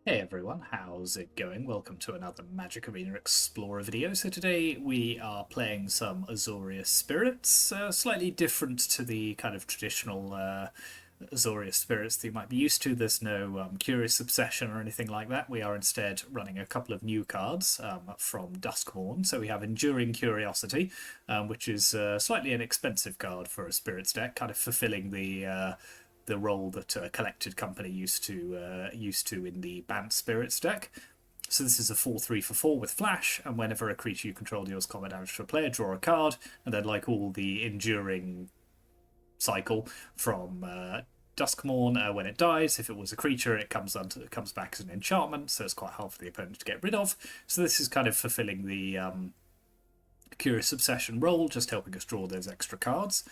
Hey everyone, how's it going? Welcome to another Magic Arena Explorer video. So today we are playing some Azorius Spirits, slightly different to the kind of traditional Azorius Spirits that you might be used to. There's no Curious Obsession or anything like that. We are instead running a couple of new cards from Duskmourn. So we have Enduring Curiosity, which is a slightly inexpensive card for a Spirits deck, kind of fulfilling the role that Collected Company used to in the Bant Spirits deck. So this is a 4/3 for 4 with flash, and whenever a creature you control deals combat damage to a player, draw a card, and then like all the enduring cycle from Duskmourn, when it dies, if it was a creature, it comes back as an enchantment, so it's quite hard for the opponent to get rid of. So this is kind of fulfilling the Curious Obsession role, just helping us draw those extra cards.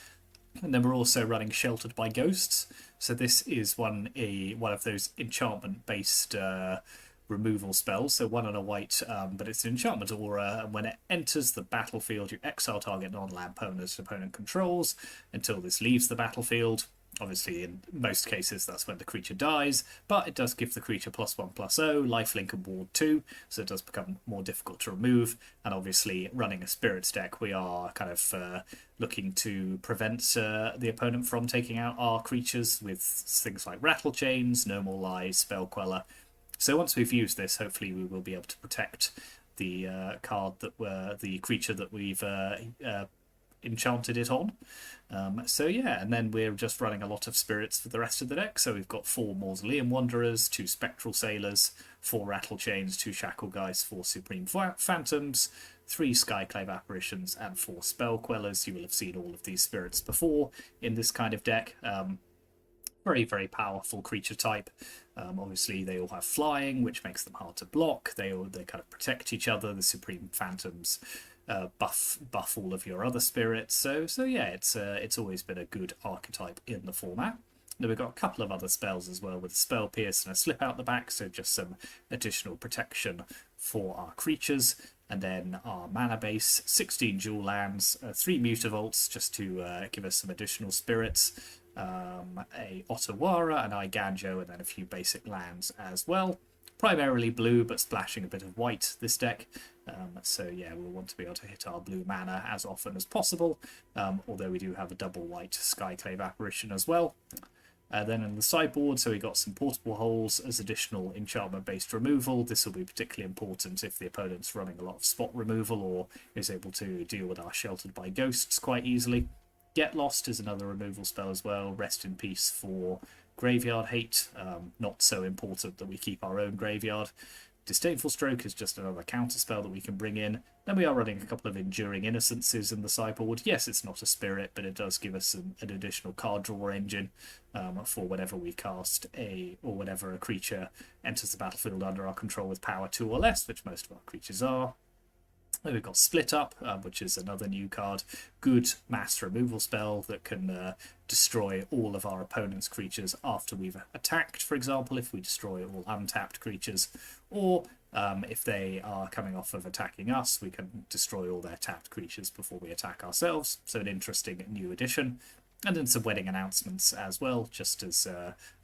And then we're also running Sheltered by Ghosts. So this is one of those enchantment-based removal spells. So 1 and a white, but it's an enchantment aura. And when it enters the battlefield, you exile target non-land opponent controls until this leaves the battlefield. Obviously, in most cases, that's when the creature dies, but it does give the creature +1/+0, lifelink and ward 2, so it does become more difficult to remove. And obviously, running a Spirits deck, we are kind of looking to prevent the opponent from taking out our creatures with things like Rattle Chains, No More Lies, Spell Queller. So once we've used this, hopefully we will be able to protect the the creature that we've enchanted it on. So yeah, and then we're just running a lot of spirits for the rest of the deck. So we've got 4 Mausoleum Wanderers, 2 Spectral Sailors, 4 Rattle Chains, 2 Shackle Guys, 4 Supreme Phantoms, 3 Skyclave Apparitions, and 4 Spell Quellers. You will have seen all of these spirits before in this kind of deck. Very, very powerful creature type. Obviously, they all have flying, which makes them hard to block. They kind of protect each other. The Supreme Phantoms buff all of your other spirits. So yeah, it's always been a good archetype in the format. Now we've got a couple of other spells as well, with a Spell Pierce and a Slip out the back, so just some additional protection for our creatures. And then our mana base, 16 dual lands, 3 Mutavaults, just to give us some additional spirits, a Otawara, an Iganjo, and then a few basic lands as well. Primarily blue, but splashing a bit of white this deck. So yeah, we'll want to be able to hit our blue mana as often as possible, although we do have a double white Skyclave Apparition as well. Then in the sideboard, so we got some Portable Holes as additional enchantment-based removal. This will be particularly important if the opponent's running a lot of spot removal or is able to deal with our Sheltered by Ghosts quite easily. Get Lost is another removal spell as well. Rest in Peace for Graveyard Hate. Not so important that we keep our own graveyard. Disdainful Stroke is just another counterspell that we can bring in. Then we are running a couple of Enduring Innocences in the sideboard. Yes, it's not a spirit, but it does give us an additional card draw engine for whenever we cast whenever a creature enters the battlefield under our control with power 2 or less, which most of our creatures are. Then we've got Split Up, which is another new card. Good mass removal spell that can destroy all of our opponent's creatures after we've attacked, for example, if we destroy all untapped creatures. Or if they are coming off of attacking us, we can destroy all their tapped creatures before we attack ourselves. So an interesting new addition. And then some Wedding Announcements as well, just as,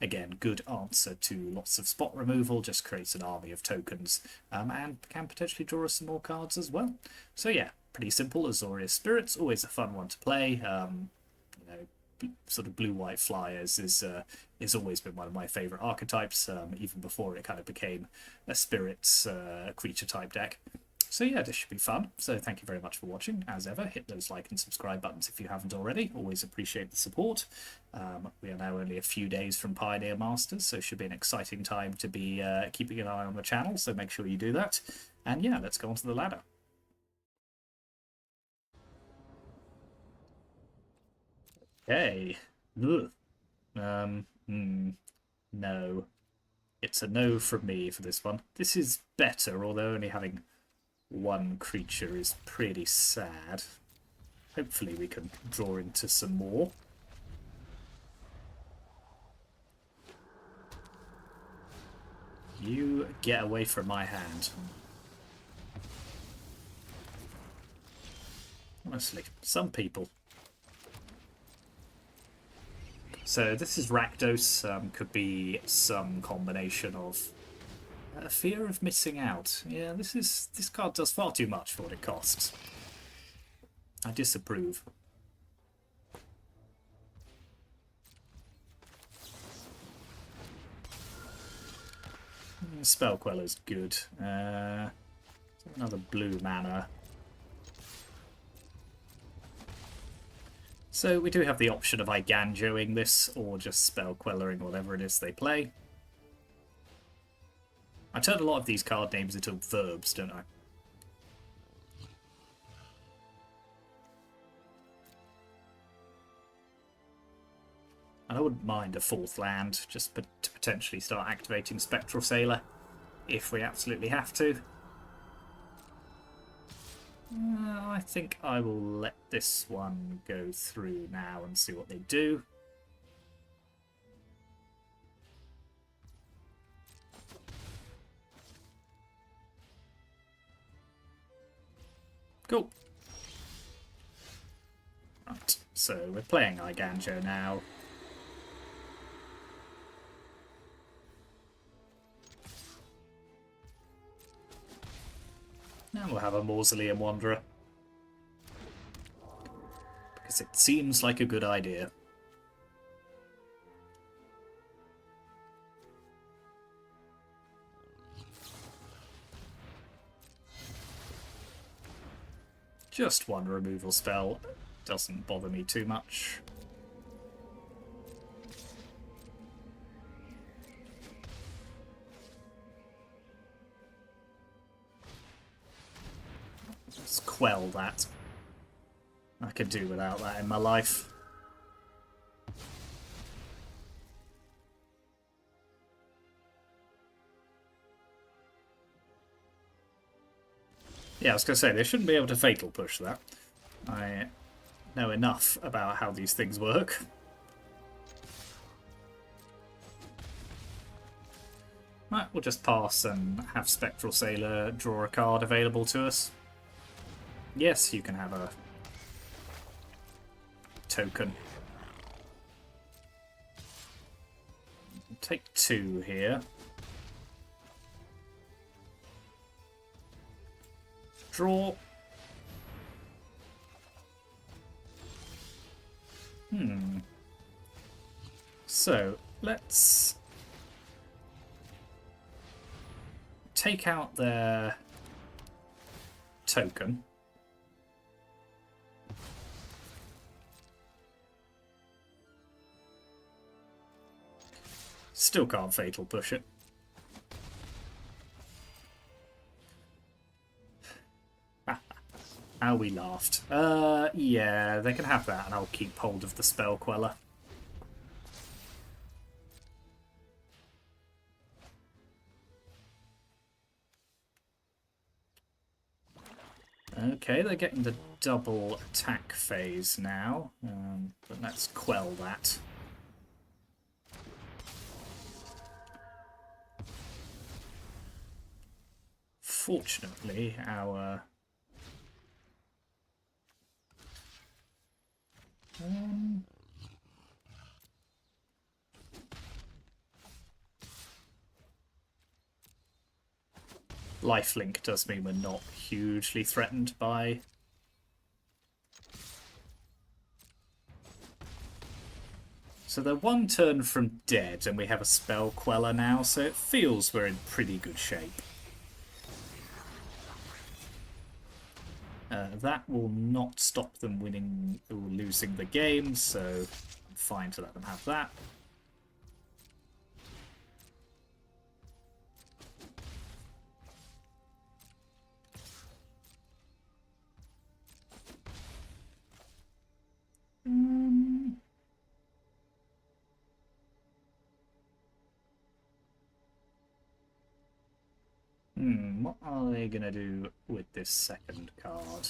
again, good answer to lots of spot removal, just creates an army of tokens, and can potentially draw us some more cards as well. So yeah, pretty simple. Azorius Spirits, always a fun one to play. Sort of blue-white flyers is always been one of my favourite archetypes, even before it kind of became a Spirits creature type deck. So yeah, this should be fun. So thank you very much for watching. As ever, hit those like and subscribe buttons if you haven't already. Always appreciate the support. We are now only a few days from Pioneer Masters, so it should be an exciting time to be keeping an eye on the channel, so make sure you do that. And yeah, let's go on to the ladder. Okay. Ugh. No. It's a no from me for this one. This is better, although only having one creature is pretty sad. Hopefully we can draw into some more. You get away from my hand. Honestly, some people. So this is Rakdos. Could be some combination of A fear of missing out. Yeah, this card does far too much for what it costs. I disapprove. Spell Queller's good. Another blue mana. So we do have the option of Iganjoing this, or just Spell Quellering whatever it is they play. I turn a lot of these card names into verbs, don't I? And I wouldn't mind a fourth land, just to potentially start activating Spectral Sailor, if we absolutely have to. I think I will let this one go through now and see what they do. Cool. Right, so we're playing Iganjo now. And we'll have a Mausoleum Wanderer. Because it seems like a good idea. Just one removal spell. Doesn't bother me too much. Just quell that. I could do without that in my life. Yeah, I was going to say, they shouldn't be able to Fatal Push that. I know enough about how these things work. Right, we'll just pass and have Spectral Sailor draw a card available to us. Yes, you can have a token. Take 2 here. Draw. So, let's take out their token. Still can't Fatal Push it. How we laughed. Yeah, they can have that and I'll keep hold of the Spell Queller. Okay, they're getting the double attack phase now, but let's quell that. Fortunately, our lifelink does mean we're not hugely threatened by so they're one turn from dead and we have a Spell Queller now, so it feels we're in pretty good shape. That will not stop them winning or losing the game, so I'm fine to let them have that. What are they going to do with this second card?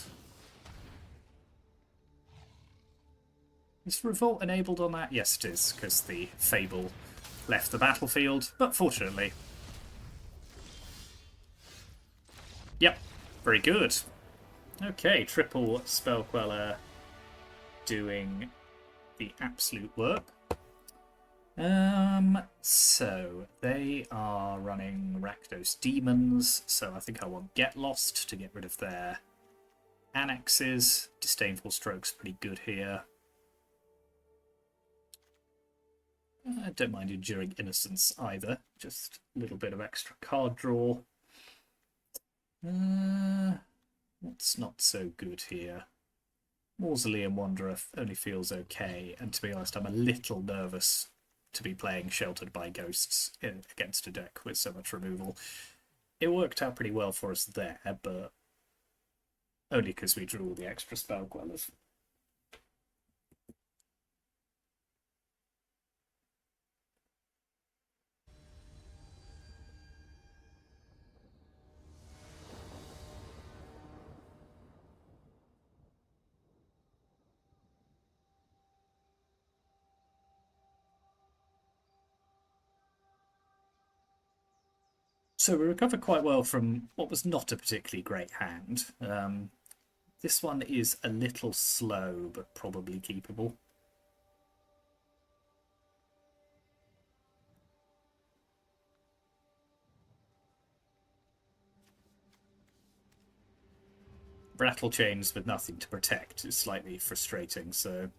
Is Revolt enabled on that? Yes, it is, because the Fable left the battlefield, but fortunately. Yep, very good. Okay, triple Spell Queller doing the absolute work. So they are running Rakdos demons, so I think I want Get Lost to get rid of their annexes. Disdainful Stroke's pretty good here. I don't mind Enduring Innocence either, just a little bit of extra card draw. What's not so good here? Mausoleum Wanderer only feels okay, and to be honest, I'm a little nervous to be playing Sheltered by Ghosts against a deck with so much removal. It worked out pretty well for us there, but only because we drew all the extra spell Gwellers. So we recovered quite well from what was not a particularly great hand. This one is a little slow, but probably keepable. Rattle chains with nothing to protect is slightly frustrating, so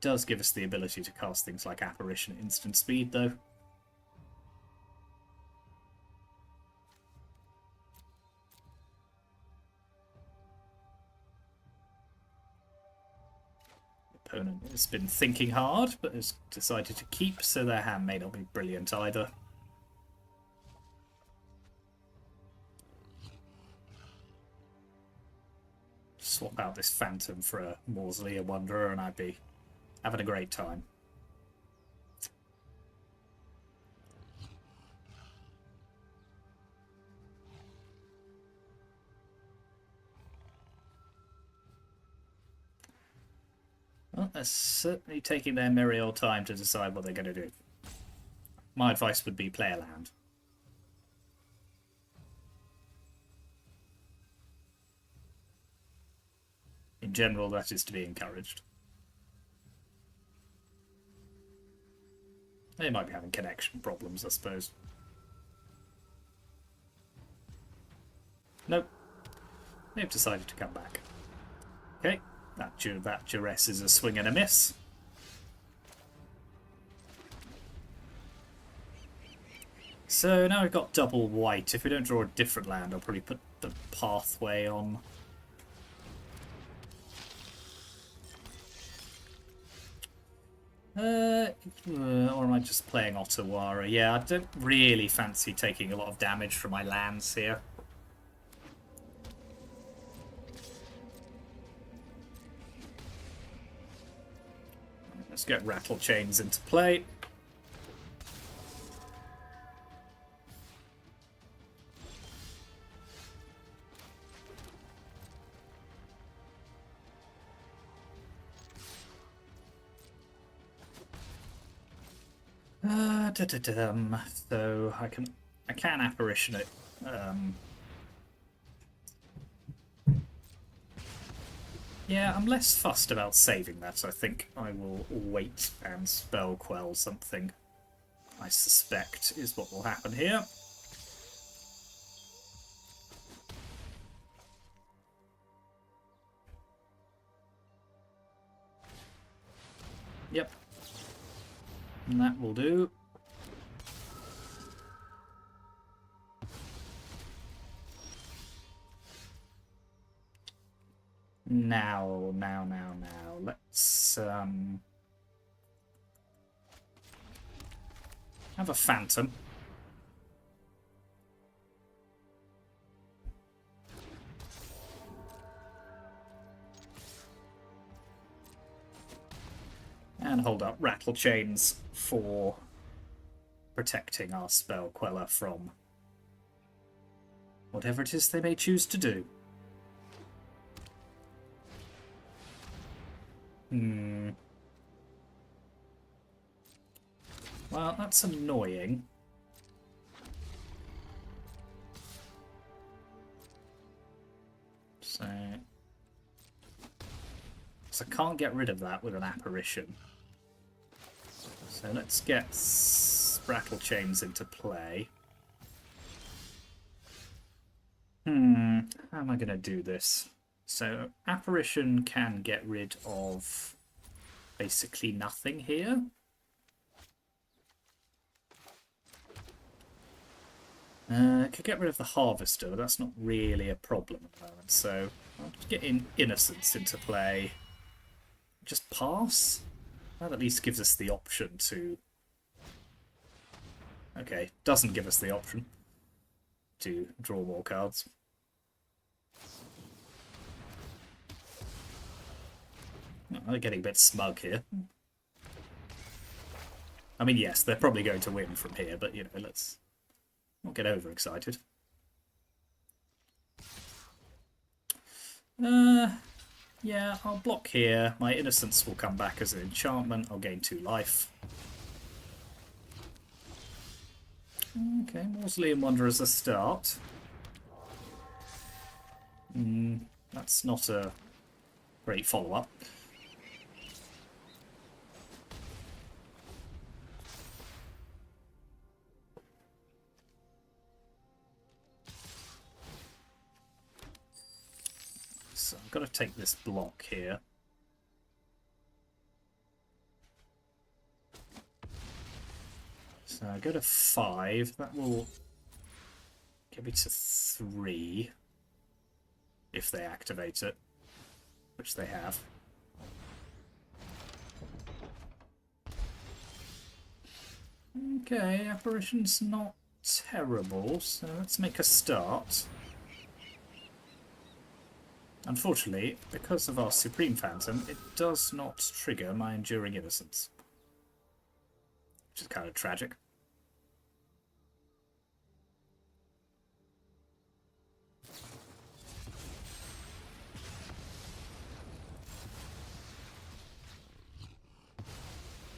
does give us the ability to cast things like Apparition at instant speed, though. Opponent has been thinking hard, but has decided to keep, so their hand may not be brilliant either. Swap out this Phantom for a Mausoleum Wanderer and I'd be having a great time. Well, they're certainly taking their merry old time to decide what they're going to do. My advice would be play a land. In general, that is to be encouraged. They might be having connection problems, I suppose. Nope. They've decided to come back. Okay, that duress is a swing and a miss. So now we've got double white. If we don't draw a different land, I'll probably put the Pathway on. Or am I just playing Ottawara? Yeah, I don't really fancy taking a lot of damage from my lands here. Let's get Rattle Chains into play. So I can Apparition it. Yeah, I'm less fussed about saving that. I think I will wait and spell quell something. I suspect is what will happen here. Yep. And that will do. Now. Let's have a Phantom. And hold up Rattle Chains for protecting our spell Queller from whatever it is they may choose to do. Well, that's annoying. So So I can't get rid of that with an apparition. So let's get Rattle Chains into play. How am I going to do this? So apparition can get rid of basically nothing here. Could get rid of the Harvester, but that's not really a problem at the moment. So I'll just get Innocence into play. Just pass? That at least gives us the option to... Okay, doesn't give us the option to draw more cards. Oh, they're getting a bit smug here. I mean, yes, they're probably going to win from here, but, you know, let's not get overexcited. Yeah, I'll block here. My Innocence will come back as an enchantment. I'll gain 2 life. Okay, Mausoleum Wonder as a start. That's not a great follow-up. So I've got to take this block here. So I go to 5. That will get me to 3 if they activate it, which they have. Okay, Apparition's not terrible, so let's make a start. Unfortunately, because of our Supreme Phantom, it does not trigger my Enduring Innocence, which is kind of tragic.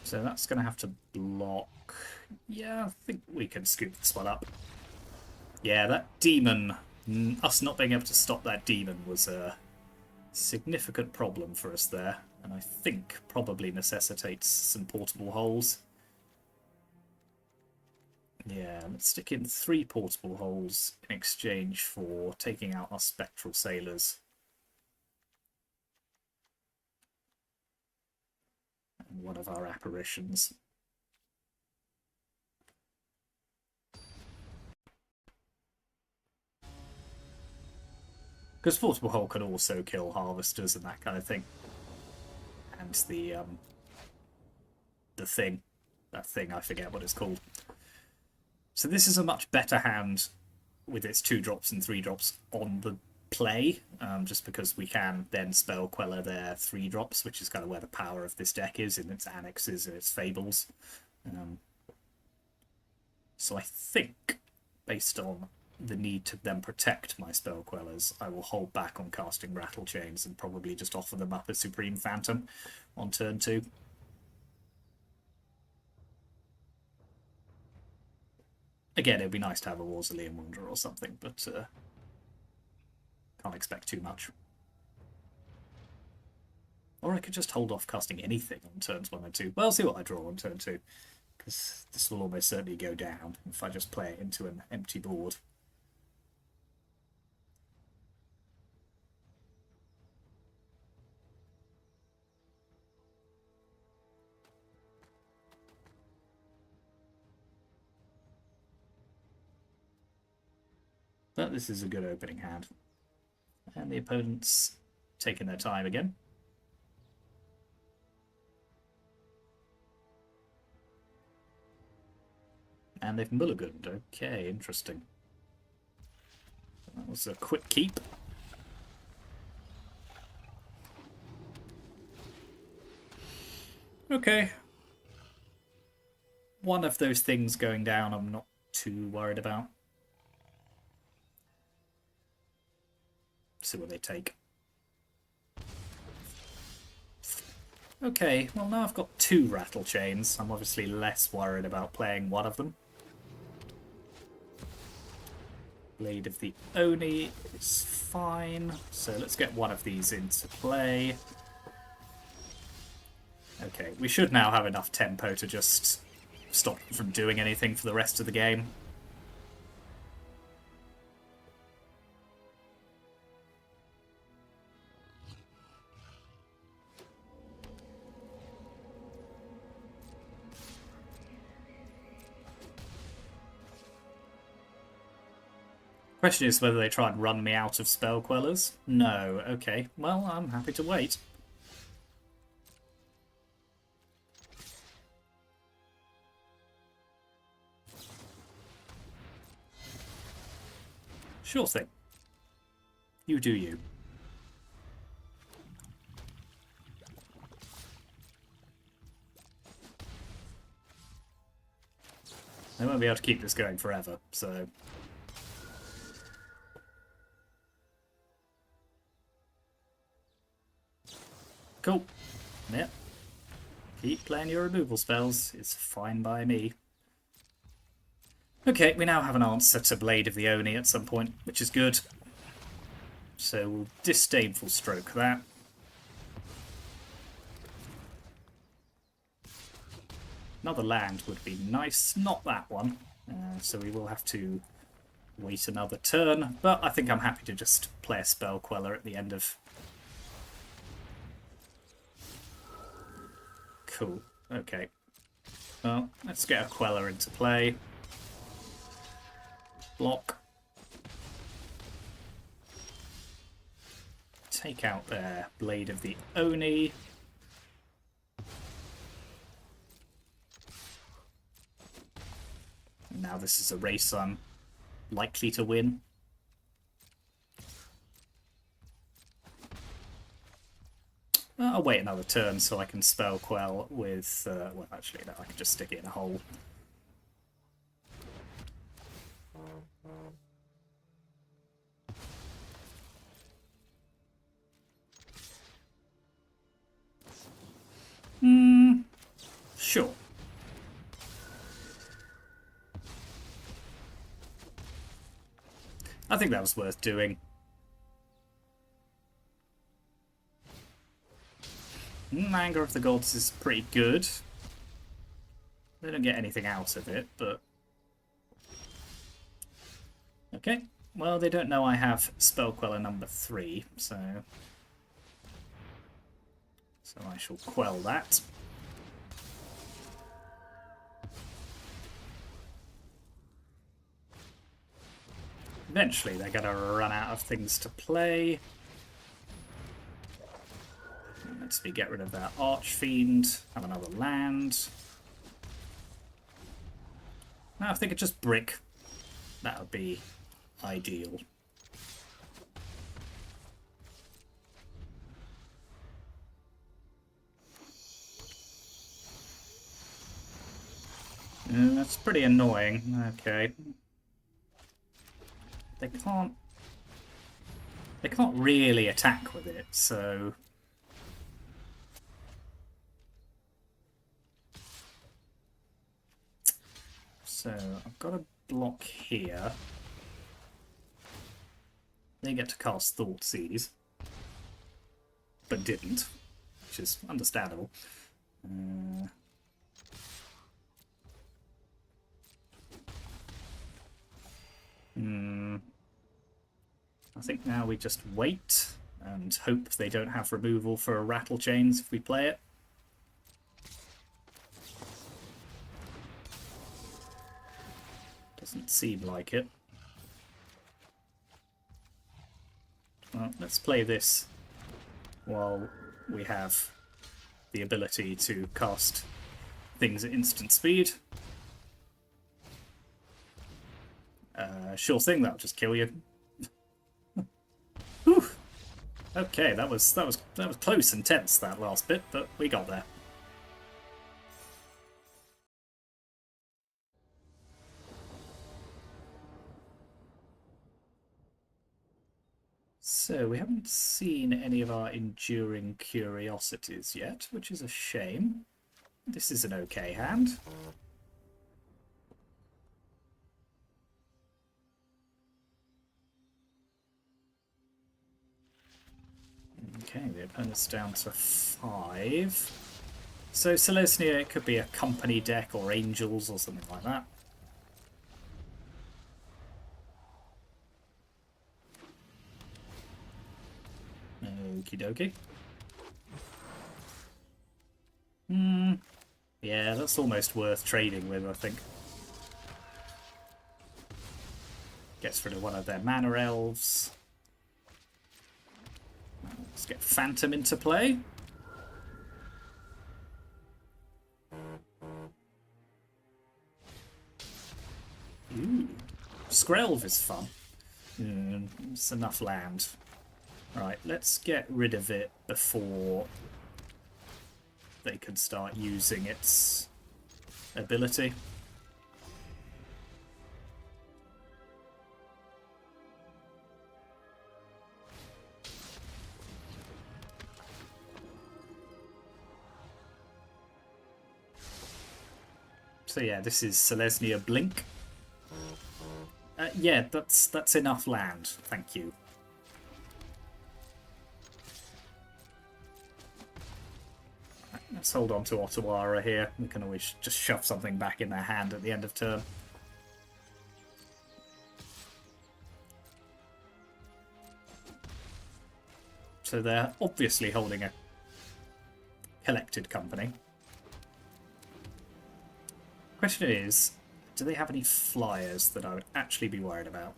So that's going to have to block. Yeah, I think we can scoop this one up. Yeah, that demon, us not being able to stop that demon was a significant problem for us there. And I think probably necessitates some portable holes. Yeah, let's stick in 3 portable holes in exchange for taking out our Spectral Sailors. And one of our apparitions. Because Portable Hole can also kill Harvesters and that kind of thing. And the thing. That thing, I forget what it's called. So this is a much better hand with its 2 drops and 3 drops on the play, just because we can then spell Queller their 3 drops, which is kind of where the power of this deck is in its annexes and its fables. So I think, based on the need to then protect my spell Quellers, I will hold back on casting Rattle Chains and probably just offer them up as Supreme Phantom on turn 2. Again, it'd be nice to have a Mausoleum Wanderer or something, but can't expect too much. Or I could just hold off casting anything on turns 1 and 2. Well, I'll see what I draw on turn 2, because this will almost certainly go down if I just play it into an empty board. But this is a good opening hand. And the opponent's taking their time again. And they've mulliganed. Okay, interesting. That was a quick keep. Okay. One of those things going down I'm not too worried about. See what they take. Okay, well now I've got 2 Rattle Chains. I'm obviously less worried about playing one of them. Blade of the Oni is fine. So let's get one of these into play. Okay, we should now have enough tempo to just stop them from doing anything for the rest of the game. Question is whether they try and run me out of spell quellers. No, okay. Well, I'm happy to wait. Sure thing. You do you. They won't be able to keep this going forever, so... Cool. Yep. Keep playing your removal spells. It's fine by me. Okay, we now have an answer to Blade of the Oni at some point, which is good. So we'll Disdainful Stroke that. Another land would be nice. Not that one. So we will have to wait another turn. But I think I'm happy to just play a Spell Queller at the end of... Cool. Okay. Well, let's get a Queller into play. Block. Take out their Blade of the Oni. Now this is a race I'm likely to win. I'll wait another turn so I can Spell Quell with... well, actually, no, I can just stick it in a hole. Sure. I think that was worth doing. Anger of the Gods is pretty good. They don't get anything out of it, but... Okay, well, they don't know I have Spell Queller number 3, so... So I shall quell that. Eventually they're going to run out of things to play. Let's get rid of that Archfiend, have another land. Now if they could just brick, that would be ideal. That's pretty annoying. Okay. They can't really attack with it, so... So, I've got a block here. They get to cast Thoughtseize, but didn't, which is understandable. I think now we just wait and hope they don't have removal for Rattle Chains if we play it. Doesn't seem like it. Well, let's play this while we have the ability to cast things at instant speed. Sure thing, that'll just kill you. Whew. Okay, that was close and tense, that last bit, but we got there. So, we haven't seen any of our Enduring Curiosities yet, which is a shame. This is an okay hand. Okay, the opponent's down to 5. So Selesnya, it could be a company deck or angels or something like that. Okie dokie. Yeah, that's almost worth trading with, I think. Gets rid of one of their mana elves. Let's get Phantom into play. Ooh, Skrelv is fun. It's enough land. Right, let's get rid of it before they can start using its ability. So yeah, this is Selesnya Blink. Yeah, that's enough land. Thank you. Right, let's hold on to Ottawara here. We can always just shove something back in their hand at the end of turn. So they're obviously holding a collected company. Question is, do they have any flyers that I would actually be worried about?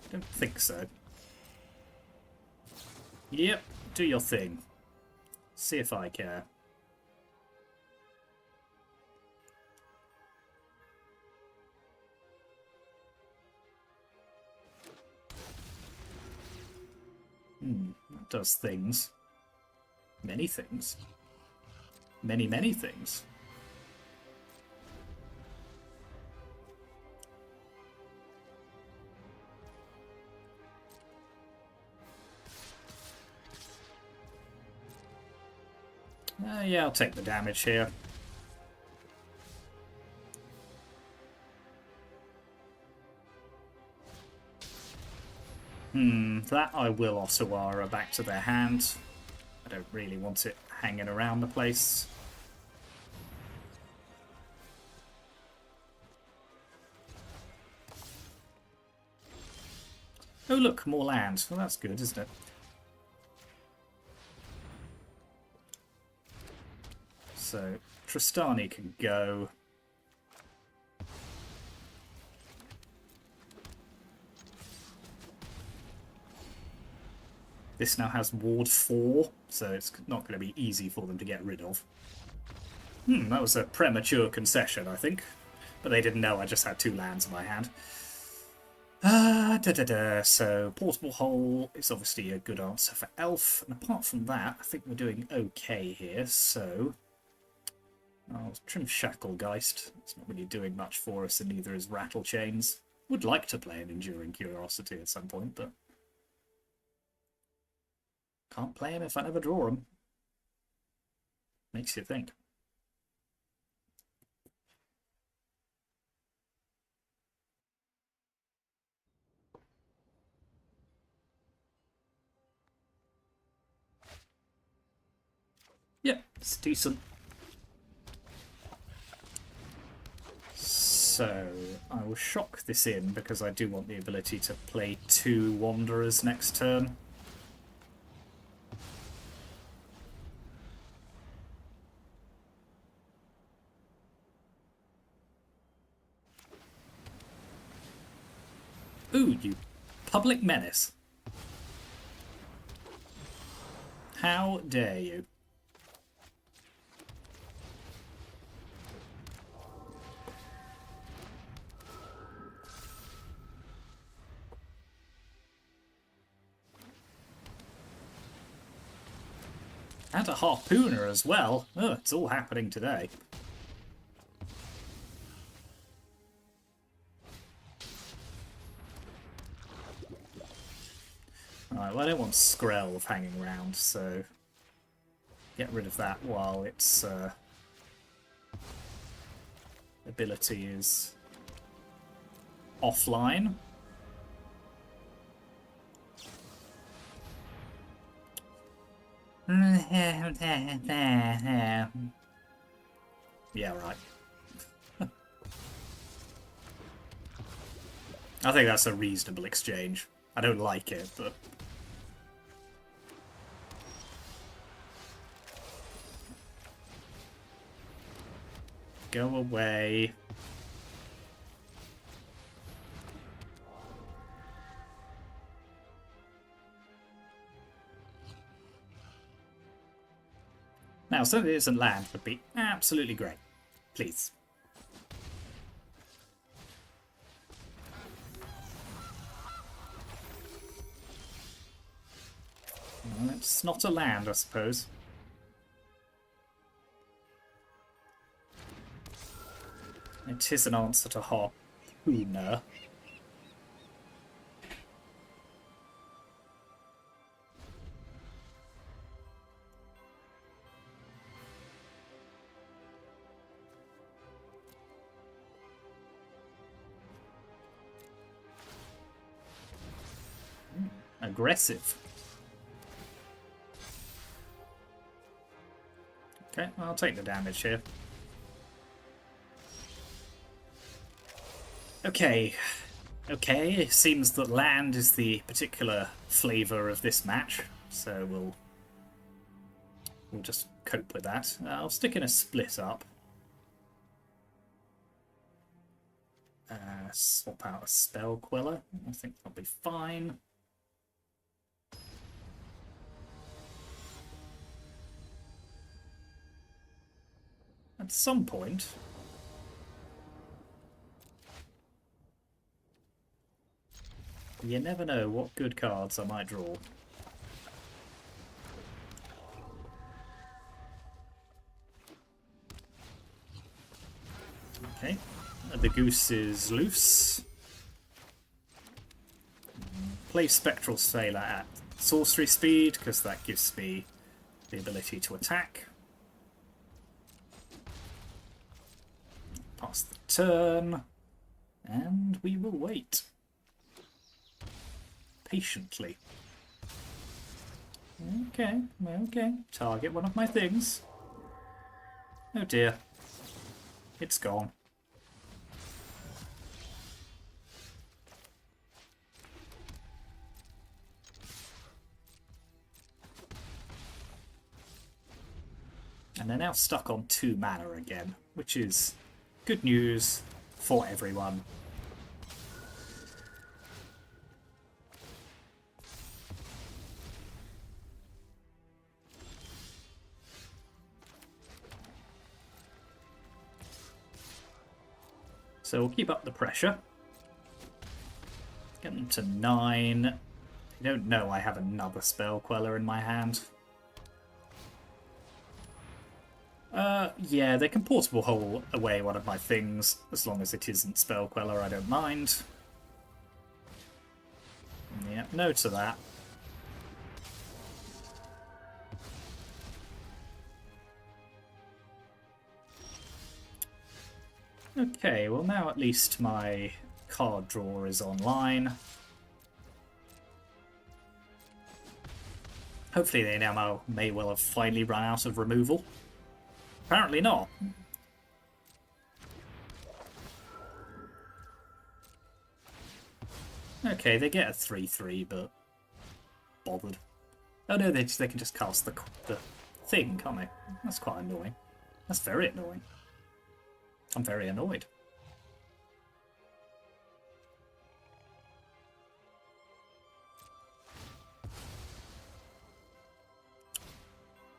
I don't think so. Yep, do your thing. See if I care. That does things. Many things. Many, many things. Yeah, I'll take the damage here. That I will Ottawara back to their hand. I don't really want it hanging around the place. Oh look, more land. Well, that's good, isn't it? So, Tristani can go. This now has Ward 4, so it's not going to be easy for them to get rid of. That was a premature concession, I think. But they didn't know I just had 2 lands in my hand. So, Portable Hole is obviously a good answer for Elf. And apart from that, I think we're doing okay here, so... I'll trim Shacklegeist. It's not really doing much for us, and neither is Rattle Chains. Would like to play an Enduring Curiosity at some point, but... Can't play him if I never draw him. Makes you think. Yeah, it's decent. So, I will shock this in because I do want the ability to play 2 Wanderers next turn. Ooh, you public menace. How dare you? And a harpooner as well. Oh, it's all happening today. Alright, well I don't want Skrelv hanging around, so get rid of that while its ability is offline. Yeah, right. I think that's a reasonable exchange. I don't like it, but... Go away. Now, something that isn't land would be absolutely great. Please. Well, it's not a land, I suppose. It is an answer to Harpooner. Aggressive. Okay, I'll take the damage here. Okay. Okay, it seems that land is the particular flavour of this match, so we'll just cope with that. I'll stick in a split up. Swap out a spell queller. I think that'll be fine. At some point, you never know what good cards I might draw. Okay, the goose is loose. Play Spectral Sailor at sorcery speed, because that gives me the ability to attack. Pass the turn, and we will wait. Patiently. Okay, okay. Target one of my things. Oh dear. It's gone. And they're now stuck on 2 mana again, which is good news for everyone. So we'll keep up the pressure. Get them to 9. You don't know I have another spell queller in my hand. Yeah, they can portable hole away one of my things, as long as it isn't spell queller, I don't mind. Yeah, no to that. Okay, well now at least my card draw is online. Hopefully they now may well have finally run out of removal. Apparently not. Okay, they get a 3/3, but bothered. Oh no, they can just cast the thing, can't they? That's quite annoying. That's very annoying. I'm very annoyed.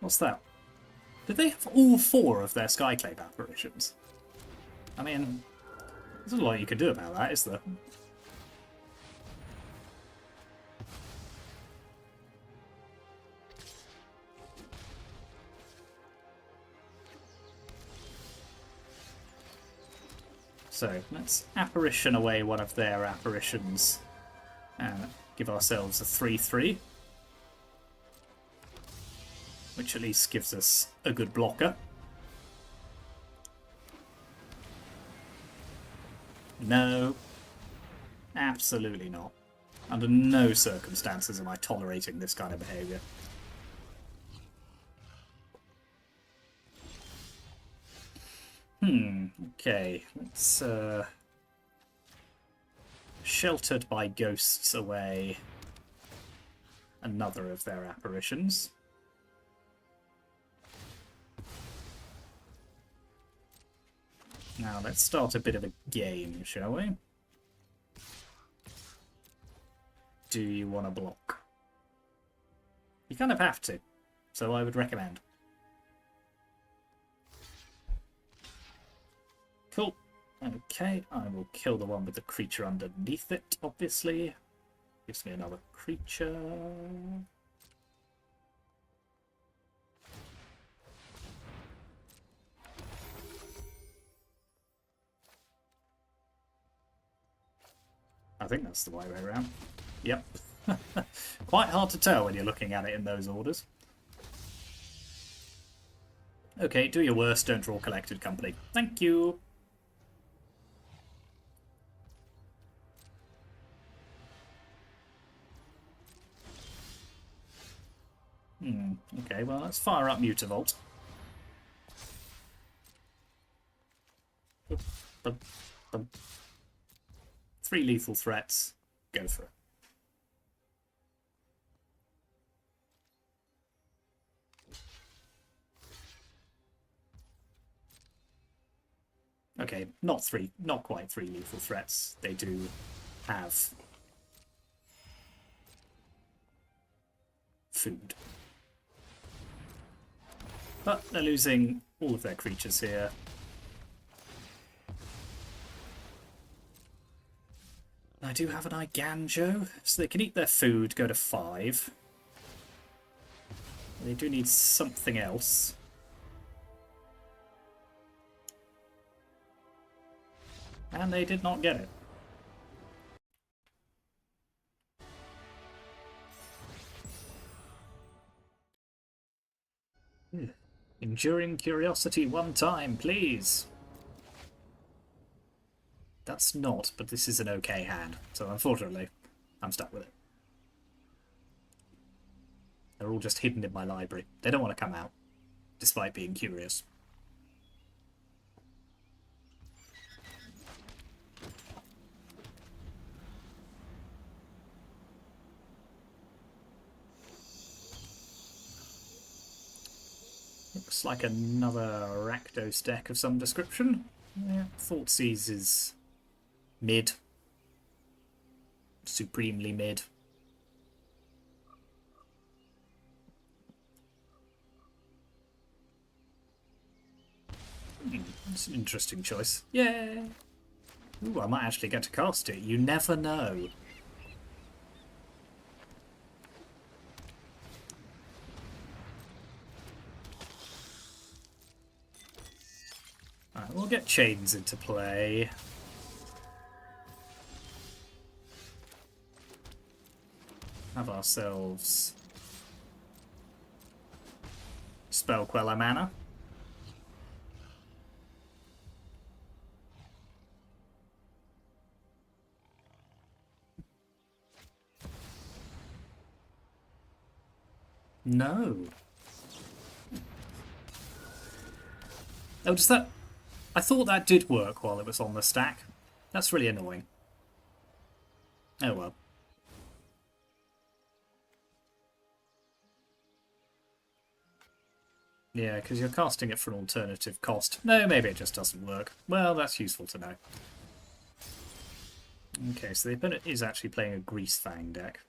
What's that? Did they have all 4 of their Skyclave apparitions? I mean, there's a lot you could do about that, is there? So, let's apparition away one of their apparitions and give ourselves a 3/3. Which at least gives us a good blocker. No. Absolutely not. Under no circumstances am I tolerating this kind of behaviour. Okay, let's sheltered by ghosts away another of their apparitions. Now let's start a bit of a game, shall we? Do you want to block? You kind of have to, so I would recommend. Cool. Okay, I will kill the one with the creature underneath it, obviously. Gives me another creature. I think that's the way around. Yep. Quite hard to tell when you're looking at it in those orders. Okay, do your worst, don't draw collected company. Thank you. Okay, well, let's fire up Mutavault. 3 lethal threats. Go for it. Okay, not quite 3 lethal threats. They do have food. But they're losing all of their creatures here. I do have an Iganjo, so they can eat their food, go to 5. They do need something else. And they did not get it. Enduring Curiosity 1 time, please. That's not, but this is an okay hand, so unfortunately, I'm stuck with it. They're all just hidden in my library. They don't want to come out, despite being curious. Looks like another Rakdos deck of some description. Yeah, Thoughtseize is mid. Supremely mid. It's an interesting choice. Yeah. Ooh, I might actually get to cast it. You never know. Alright, we'll get chains into play. Have ourselves Spell Queller mana. No. Oh, does that... I thought that did work while it was on the stack. That's really annoying. Oh well. Yeah, because you're casting it for an alternative cost. No, maybe it just doesn't work. Well, that's useful to know. Okay, so the opponent is actually playing a Greasefang deck.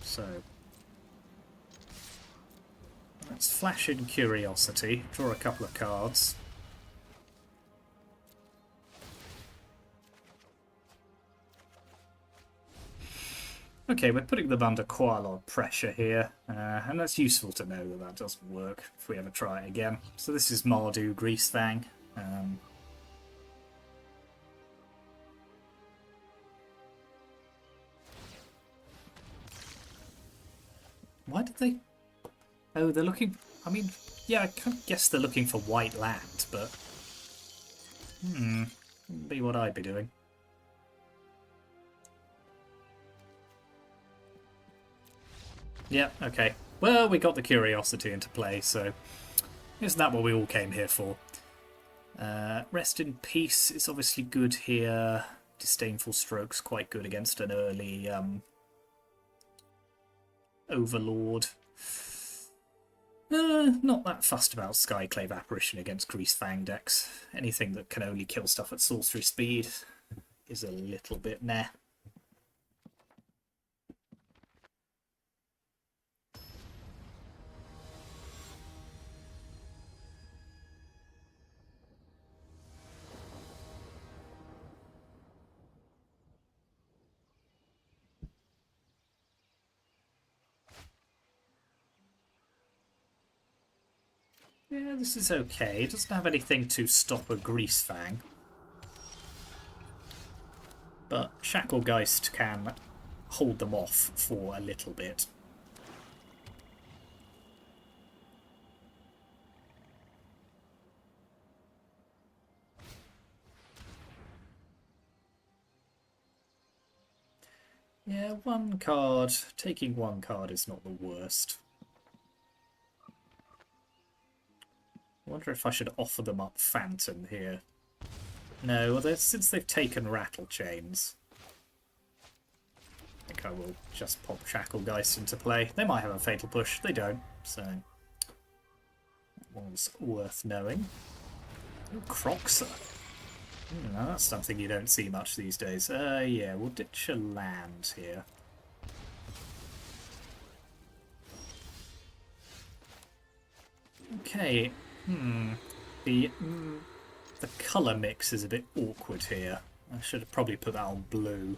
So... let's flash in Curiosity, draw a couple of cards. Okay, we're putting them under quite a lot of pressure here, and that's useful to know that that doesn't work if we ever try it again. So this is Mardu, Greasefang. Why did they... oh, they're looking... I mean, yeah, I can't guess they're looking for white land, but... wouldn't be what I'd be doing. Yeah, okay. Well, we got the Curiosity into play, so Isn't that what we all came here for? Rest in Peace is obviously good here. Disdainful Stroke's quite good against an early Overlord. Not that fussed about Skyclave Apparition against Greasefang decks. Anything that can only kill stuff at sorcery speed is a little bit meh. Yeah, this is okay. It doesn't have anything to stop a Greasefang. But Shacklegeist can hold them off for a little bit. Yeah, one card. Taking one card is not the worst. I wonder if I should offer them up Phantom here. No, well, since they've taken Rattle Chains, I think I will just pop Shacklegeist into play. They might have a Fatal Push. They don't, so that was worth knowing. Ooh, Croxer. No, that's something you don't see much these days. Yeah, we'll ditch a land here. Okay. The colour mix is a bit awkward here. I should have probably put that on blue.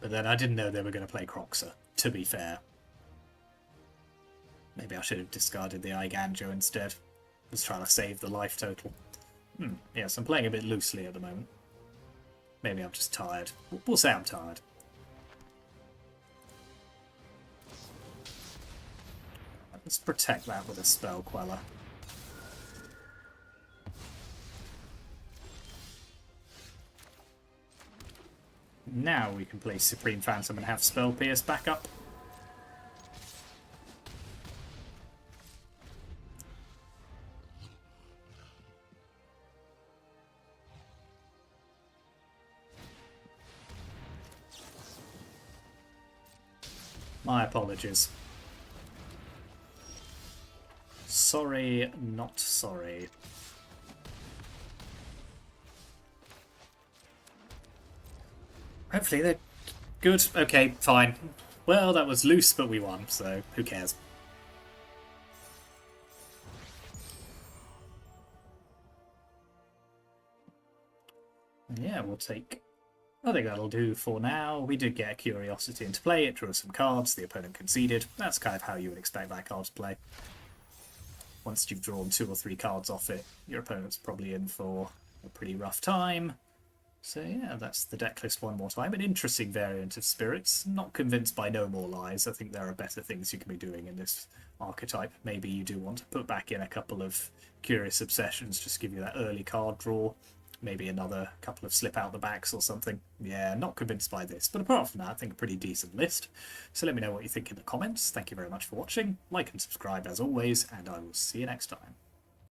But then I didn't know they were going to play Croxer, to be fair. Maybe I should have discarded the Iganjo instead. Let's try to save the life total. Yes, I'm playing a bit loosely at the moment. Maybe I'm just tired. We'll say I'm tired. Let's protect that with a Spell Queller. Now we can play Supreme Phantom and have Spell Pierce back up. My apologies. Sorry, not sorry. Hopefully they're good. Okay, fine. Well, that was loose, but we won, so who cares? Yeah, we'll take... I think that'll do for now. We did get a Curiosity into play. It drew some cards. The opponent conceded. That's kind of how you would expect that card to play. Once you've drawn 2 or 3 cards off it, your opponent's probably in for a pretty rough time. So yeah, that's the deck list one more time. An interesting variant of Spirits. Not convinced by No More Lies. I think there are better things you can be doing in this archetype. Maybe you do want to put back in a couple of Curious Obsessions, just give you that early card draw. Maybe another couple of slip out the backs or something. Yeah, not convinced by this. But apart from that, I think a pretty decent list. So let me know what you think in the comments. Thank you very much for watching. Like and subscribe as always, and I will see you next time.